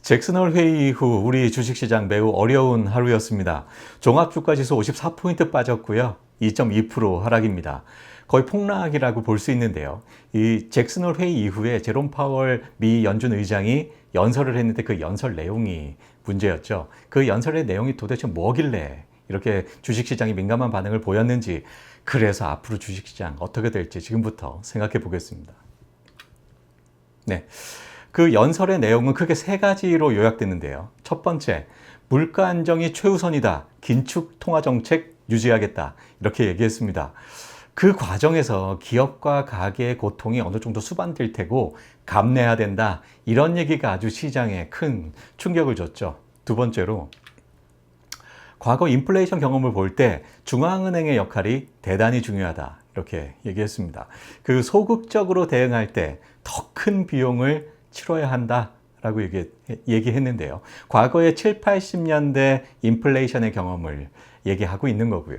잭슨홀 회의 이후 우리 주식시장 매우 어려운 하루였습니다. 종합주가지수 54포인트 빠졌고요. 2.2% 하락입니다. 거의 폭락이라고 볼 수 있는데요. 이 잭슨홀 회의 이후에 제롬 파월 미 연준 의장이 연설을 했는데 그 연설 내용이 문제였죠. 그 연설의 내용이 도대체 뭐길래 이렇게 주식시장이 민감한 반응을 보였는지, 그래서 앞으로 주식시장 어떻게 될지 지금부터 생각해 보겠습니다. 네. 그 연설의 내용은 크게 세 가지로 요약되는데요. 첫 번째, 물가 안정이 최우선이다. 긴축 통화 정책 유지하겠다. 이렇게 얘기했습니다. 그 과정에서 기업과 가게의 고통이 어느 정도 수반될 테고 감내해야 된다. 이런 얘기가 아주 시장에 큰 충격을 줬죠. 두 번째로, 과거 인플레이션 경험을 볼 때 중앙은행의 역할이 대단히 중요하다. 이렇게 얘기했습니다. 그 소극적으로 대응할 때 더 큰 비용을 치러야 한다라고 얘기했는데요. 과거의 7, 80년대 인플레이션의 경험을 얘기하고 있는 거고요.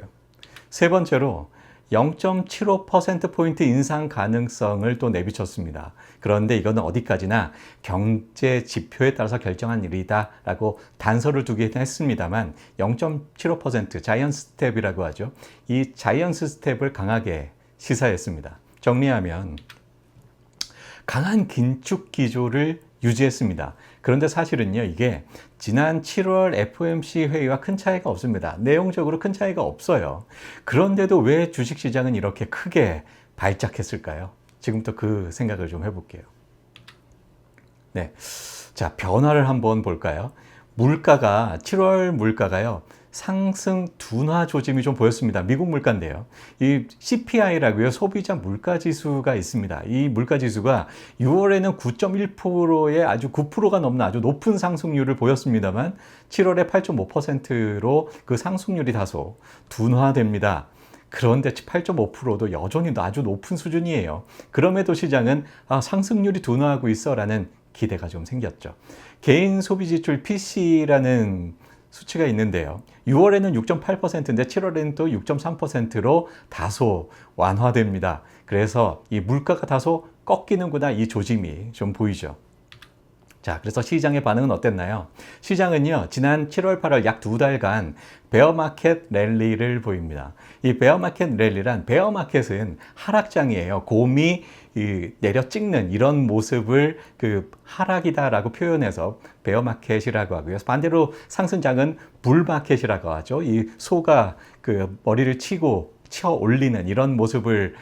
세 번째로 0.75%포인트 인상 가능성을 또 내비쳤습니다. 그런데 이거는 어디까지나 경제 지표에 따라서 결정한 일이다라고 단서를 두긴 했습니다만 0.75% 자이언트 스텝이라고 하죠. 이 자이언트 스텝을 강하게 시사했습니다. 정리하면 강한 긴축 기조를 유지했습니다. 그런데 사실은요, 이게 지난 7월 FOMC 회의와 큰 차이가 없습니다. 내용적으로 큰 차이가 없어요. 그런데도 왜 주식시장은 이렇게 크게 발작했을까요? 지금부터 그 생각을 좀 해볼게요. 네. 자, 변화를 한번 볼까요? 7월 물가가요, 상승 둔화 조짐이 좀 보였습니다. 미국 물가인데요. 이 CPI라고요, 소비자 물가 지수가 있습니다. 이 물가 지수가 6월에는 9.1%에 아주 9%가 넘는 아주 높은 상승률을 보였습니다만 7월에 8.5%로 그 상승률이 다소 둔화됩니다. 그런데 8.5%도 여전히 아주 높은 수준이에요. 그럼에도 시장은 상승률이 둔화하고 있어 라는 기대가 좀 생겼죠. 개인 소비 지출 PC라는 수치가 있는데요. 6월에는 6.8%인데 7월에는 또 6.3%로 다소 완화됩니다. 그래서 이 물가가 다소 꺾이는구나, 이 조짐이 좀 보이죠. 자, 그래서 시장의 반응은 어땠나요? 시장은요, 지난 7월, 8월 약 2달간 베어마켓 랠리를 보입니다. 이 베어마켓 랠리란, 베어마켓은 하락장이에요. 곰이 내려 찍는 이런 모습을 그 하락이다라고 표현해서 베어마켓이라고 하고요. 반대로 상승장은 불마켓이라고 하죠. 이 소가 그 머리를 쳐 올리는 이런 모습을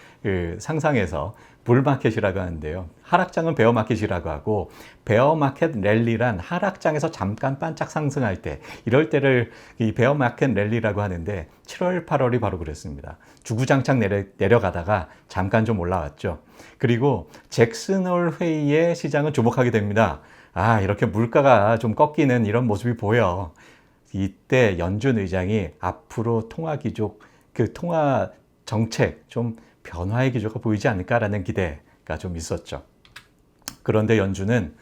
상상해서 불마켓이라고 하는데요. 하락장은 베어마켓이라고 하고, 베어마켓 랠리란 하락장에서 잠깐 반짝 상승할 때, 이럴 때를 이 베어마켓 랠리라고 하는데 7월, 8월이 바로 그랬습니다. 주구장창 내려가다가 잠깐 좀 올라왔죠. 그리고 잭슨홀 회의에 시장은 주목하게 됩니다. 이렇게 물가가 좀 꺾이는 이런 모습이 보여. 이때 연준 의장이 앞으로 통화 정책 좀 변화의 기조가 보이지 않을까라는 기대가 좀 있었죠. 그런데 연준은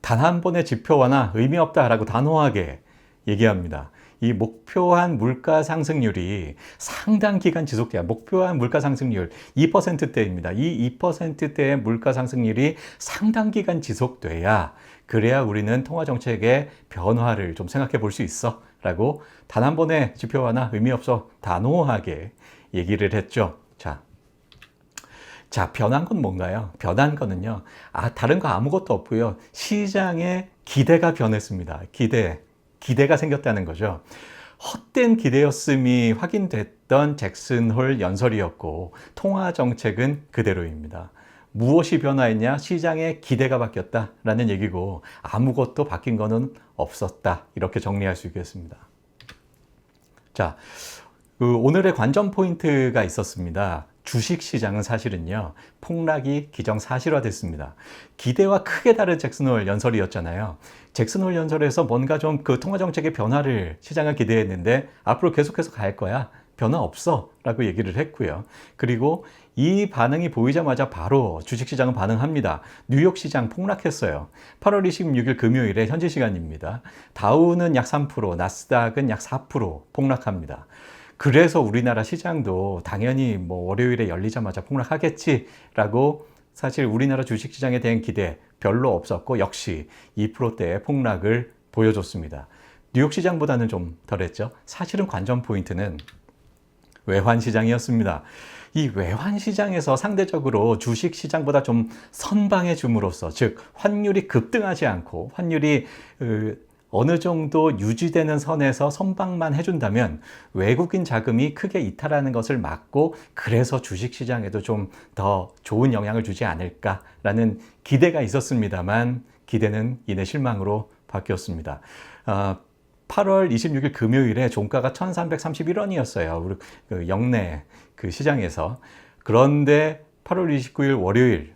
단 한 번의 지표 완화 의미 없다라고 단호하게 얘기합니다. 이 목표한 물가 상승률이 상당 기간 지속돼야, 목표한 물가 상승률 2%대입니다. 이 2%대의 물가 상승률이 상당 기간 지속돼야, 그래야 우리는 통화 정책의 변화를 좀 생각해 볼 수 있어 라고 단 한 번의 지표 완화 의미 없어 단호하게 얘기를 했죠. 자, 변한 건 뭔가요? 변한 거는요, 다른 거 아무것도 없고요. 시장의 기대가 변했습니다. 기대가 생겼다는 거죠. 헛된 기대였음이 확인됐던 잭슨홀 연설이었고, 통화 정책은 그대로입니다. 무엇이 변화했냐? 시장의 기대가 바뀌었다라는 얘기고, 아무것도 바뀐 거는 없었다. 이렇게 정리할 수 있겠습니다. 자, 오늘의 관전 포인트가 있었습니다. 주식시장은 사실은요, 폭락이 기정사실화됐습니다. 기대와 크게 다른 잭슨홀 연설이었잖아요. 잭슨홀 연설에서 뭔가 좀 그 통화정책의 변화를 시장은 기대했는데, 앞으로 계속해서 갈 거야, 변화 없어 라고 얘기를 했고요. 그리고 이 반응이 보이자마자 바로 주식시장은 반응합니다. 뉴욕시장 폭락했어요. 8월 26일 금요일에 현지 시간입니다. 다우는 약 3%, 나스닥은 약 4% 폭락합니다. 그래서 우리나라 시장도 당연히 월요일에 열리자마자 폭락하겠지라고, 사실 우리나라 주식시장에 대한 기대 별로 없었고 역시 2%대의 폭락을 보여줬습니다. 뉴욕 시장보다는 좀 덜했죠. 사실은 관전 포인트는 외환 시장이었습니다. 이 외환 시장에서 상대적으로 주식 시장보다 좀 선방해 줌으로써, 즉 환율이 급등하지 않고 환율이 어느 정도 유지되는 선에서 선방만 해준다면 외국인 자금이 크게 이탈하는 것을 막고, 그래서 주식 시장에도 좀 더 좋은 영향을 주지 않을까라는 기대가 있었습니다만 기대는 이내 실망으로 바뀌었습니다. 8월 26일 금요일에 종가가 1331원이었어요. 우리 그 영내 그 시장에서. 그런데 8월 29일 월요일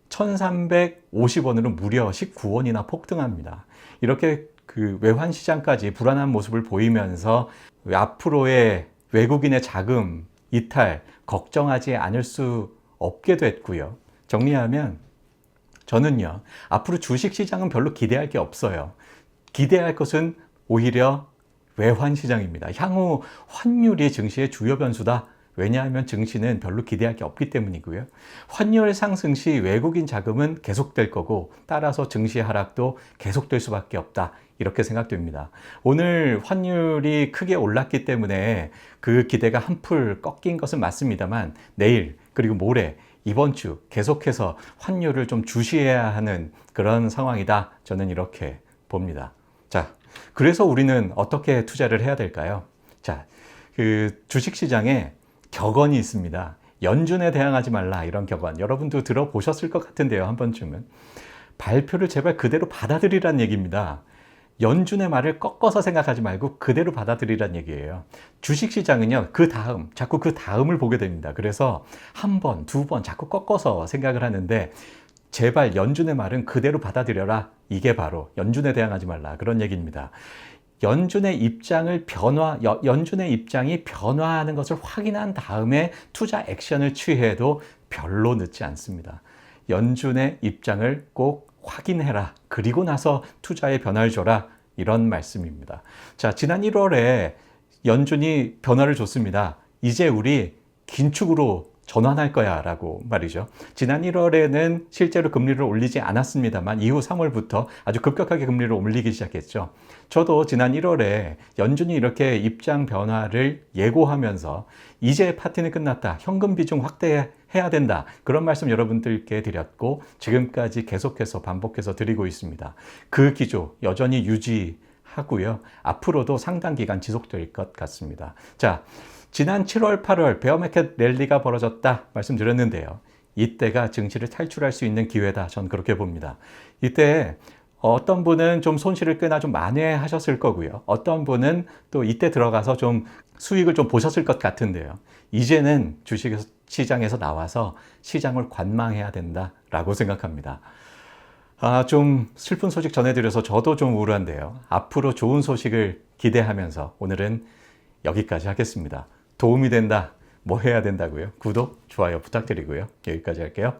1350원으로 무려 19원이나 폭등합니다. 이렇게 그 외환 시장까지 불안한 모습을 보이면서 앞으로의 외국인의 자금 이탈 걱정하지 않을 수 없게 됐고요. 정리하면 저는요, 앞으로 주식 시장은 별로 기대할 게 없어요. 기대할 것은 오히려 외환 시장입니다. 향후 환율이 증시의 주요 변수다. 왜냐하면 증시는 별로 기대할 게 없기 때문이고요. 환율 상승 시 외국인 자금은 계속될 거고, 따라서 증시 하락도 계속될 수밖에 없다. 이렇게 생각됩니다. 오늘 환율이 크게 올랐기 때문에 그 기대가 한풀 꺾인 것은 맞습니다만, 내일 그리고 모레 이번 주 계속해서 환율을 좀 주시해야 하는 그런 상황이다. 저는 이렇게 봅니다. 자, 그래서 우리는 어떻게 투자를 해야 될까요? 자, 그 주식시장에 격언이 있습니다. 연준에 대항하지 말라, 이런 격언. 여러분도 들어보셨을 것 같은데요, 한 번쯤은. 발표를 제발 그대로 받아들이란 얘기입니다. 연준의 말을 꺾어서 생각하지 말고 그대로 받아들이란 얘기예요. 주식시장은요, 자꾸 그 다음을 보게 됩니다. 그래서 한 번, 두 번 자꾸 꺾어서 생각을 하는데, 제발 연준의 말은 그대로 받아들여라. 이게 바로 연준에 대항하지 말라, 그런 얘기입니다. 연준의 입장이 변화하는 것을 확인한 다음에 투자 액션을 취해도 별로 늦지 않습니다. 연준의 입장을 꼭 확인해라. 그리고 나서 투자에 변화를 줘라. 이런 말씀입니다. 자, 지난 1월에 연준이 변화를 줬습니다. 이제 우리 긴축으로 전환할 거야 라고 말이죠. 지난 1월에는 실제로 금리를 올리지 않았습니다만 이후 3월부터 아주 급격하게 금리를 올리기 시작했죠. 저도 지난 1월에 연준이 이렇게 입장 변화를 예고하면서 이제 파티는 끝났다, 현금 비중 확대해야 된다, 그런 말씀 여러분들께 드렸고, 지금까지 계속해서 반복해서 드리고 있습니다. 그 기조 여전히 유지하고요. 앞으로도 상당 기간 지속될 것 같습니다. 자, 지난 7월, 8월 베어마켓 랠리가 벌어졌다 말씀드렸는데요. 이때가 증시를 탈출할 수 있는 기회다. 전 그렇게 봅니다. 이때 어떤 분은 좀 손실을 꽤나 좀 만회하셨을 거고요. 어떤 분은 또 이때 들어가서 좀 수익을 좀 보셨을 것 같은데요. 이제는 주식시장에서 나와서 시장을 관망해야 된다라고 생각합니다. 좀 슬픈 소식 전해드려서 저도 좀 우울한데요. 앞으로 좋은 소식을 기대하면서 오늘은 여기까지 하겠습니다. 도움이 된다, 뭐 해야 된다고요? 구독, 좋아요 부탁드리고요. 여기까지 할게요.